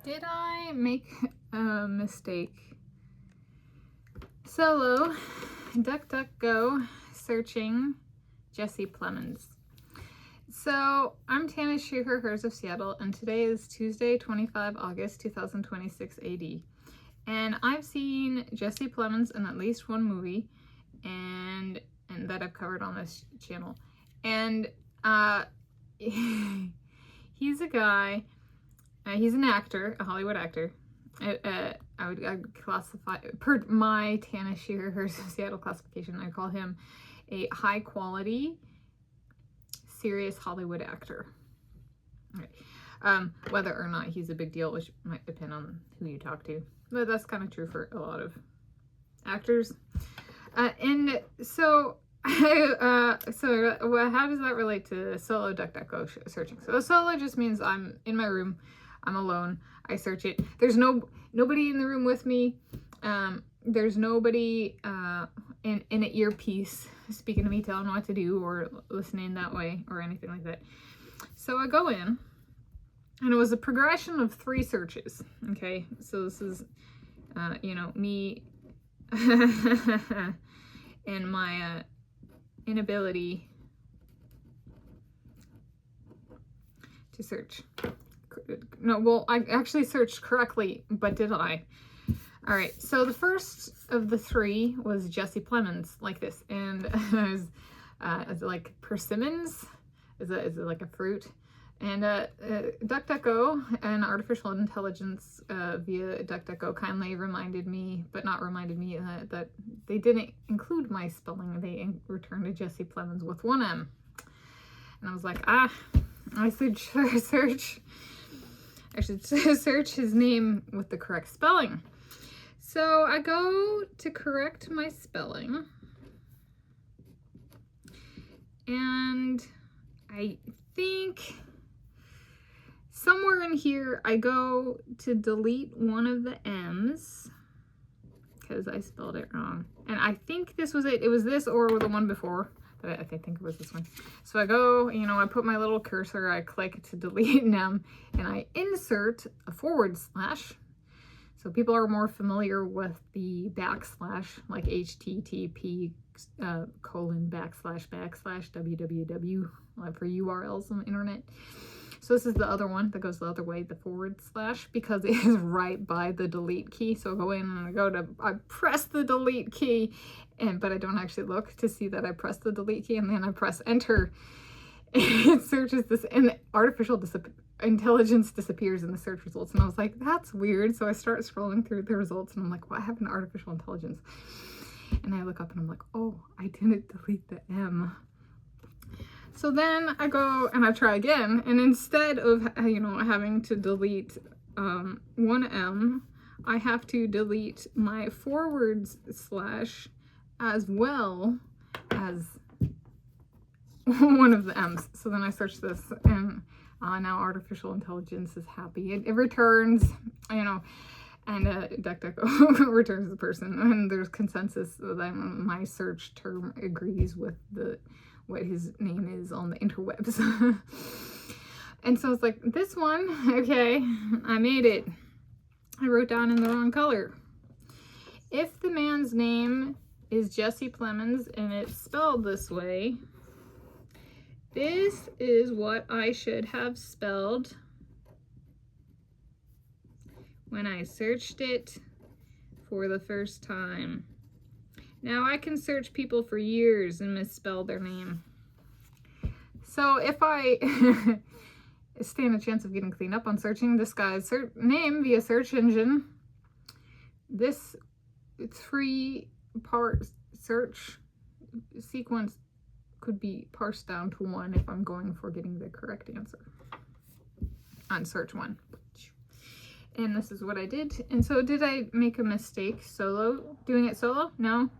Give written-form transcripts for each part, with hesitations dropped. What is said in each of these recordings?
Did I make a mistake? Solo, DuckDuckGo, searching Jesse Plemons. So I'm Tanis, she, her, hers of Seattle, and today is Tuesday, 25 August 2026 AD. And I've seen Jesse Plemons in at least one movie, and that I've covered on this channel. And he's a guy. He's an actor, a Hollywood actor. I would classify, per my Tanis, she, her, hers of Seattle classification, I call him a high quality, serious Hollywood actor. Right. Whether or not he's a big deal, which might depend on who you talk to, but that's kind of true for a lot of actors. And so how does that relate to solo DuckDuckGo searching? So solo just means I'm in my room, I'm alone, I search it. There's nobody in the room with me. There's nobody in an earpiece speaking to me, telling what to do or listening that way or anything like that. So I go in, and it was a progression of 3 searches. Okay, so this is me and my inability to search. No, well, I actually searched correctly, but did I? All right, so the first of the 3 was Jesse Plemons, like this, and is it like persimmons? Is it like a fruit? And DuckDuckGo and artificial intelligence via DuckDuckGo kindly reminded me, but not reminded me, that they didn't include my spelling. They returned a Jesse Plemons with 1 M. And I was like, I should search. I should search his name with the correct spelling. So I go to correct my spelling, and I think somewhere in here I go to delete one of the M's because I spelled it wrong. And I think this was it. It was this or the one before, but I think it was this one. So I go, I put my little cursor, I click to delete an M, and I insert a /. So people are more familiar with the backslash, like HTTP : //www for URLs on the internet. So this is the other one that goes the other way, the /, because it is right by the delete key. So I go in and I press the delete key, but I don't actually look to see that I press the delete key, and then I press enter. It searches this, and artificial intelligence disappears in the search results. And I was like, that's weird. So I start scrolling through the results, and I'm like, well, I have an artificial intelligence. And I look up and I'm like, oh, I didn't delete the M. So then I go and I try again, and instead of having to delete 1 M, I have to delete my / as well as one of the M's. So then I search this, and now artificial intelligence is happy. It returns, and DuckDuckGo returns the person, and there's consensus that my search term agrees with what his name is on the interwebs. And so it's like, this one, okay, I made it. I wrote down in the wrong color. If the man's name is Jesse Plemons and it's spelled this way, this is what I should have spelled when I searched it for the first time. Now I can search people for years and misspell their name. So if I stand a chance of getting cleaned up on searching this guy's name via search engine, this 3-part search sequence could be parsed down to 1 if I'm going for getting the correct answer on search 1. And this is what I did. And so did I make a mistake doing it solo? No.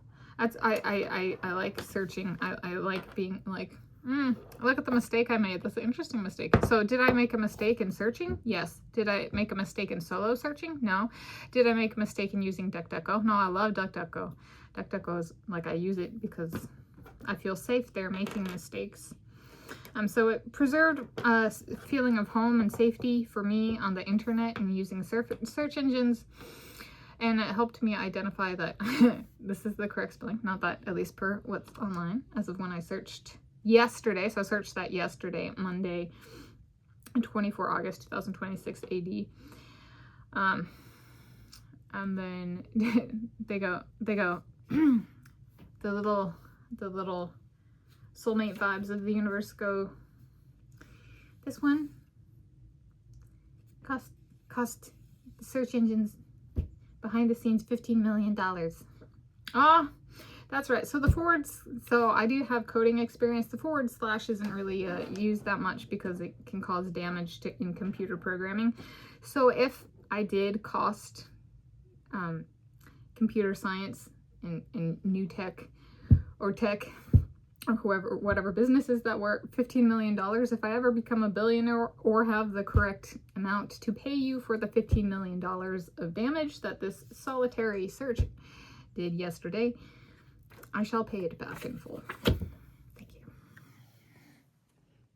I like searching. I like being like, look at the mistake I made. That's an interesting mistake. So did I make a mistake in searching? Yes. Did I make a mistake in solo searching? No. Did I make a mistake in using DuckDuckGo? No, I love DuckDuckGo. DuckDuckGo is like, I use it because I feel safe there making mistakes. So it preserved a feeling of home and safety for me on the internet and using search engines. And it helped me identify that this is the correct spelling, not that, at least per what's online, as of when I searched yesterday. So I searched that yesterday, Monday, 24 August 2026 AD. And then they go the little soulmate vibes of the universe go, this one cost search engines behind the scenes $15 million. Ah, that's right. So the forwards, so I do have coding experience. The forward slash isn't really used that much because it can cause damage in computer programming. So if I did cost computer science and new tech or whatever businesses that were $15 million, if I ever become a billionaire or have the correct amount to pay you for the $15 million of damage that this solitary search did yesterday, I shall pay it back in full.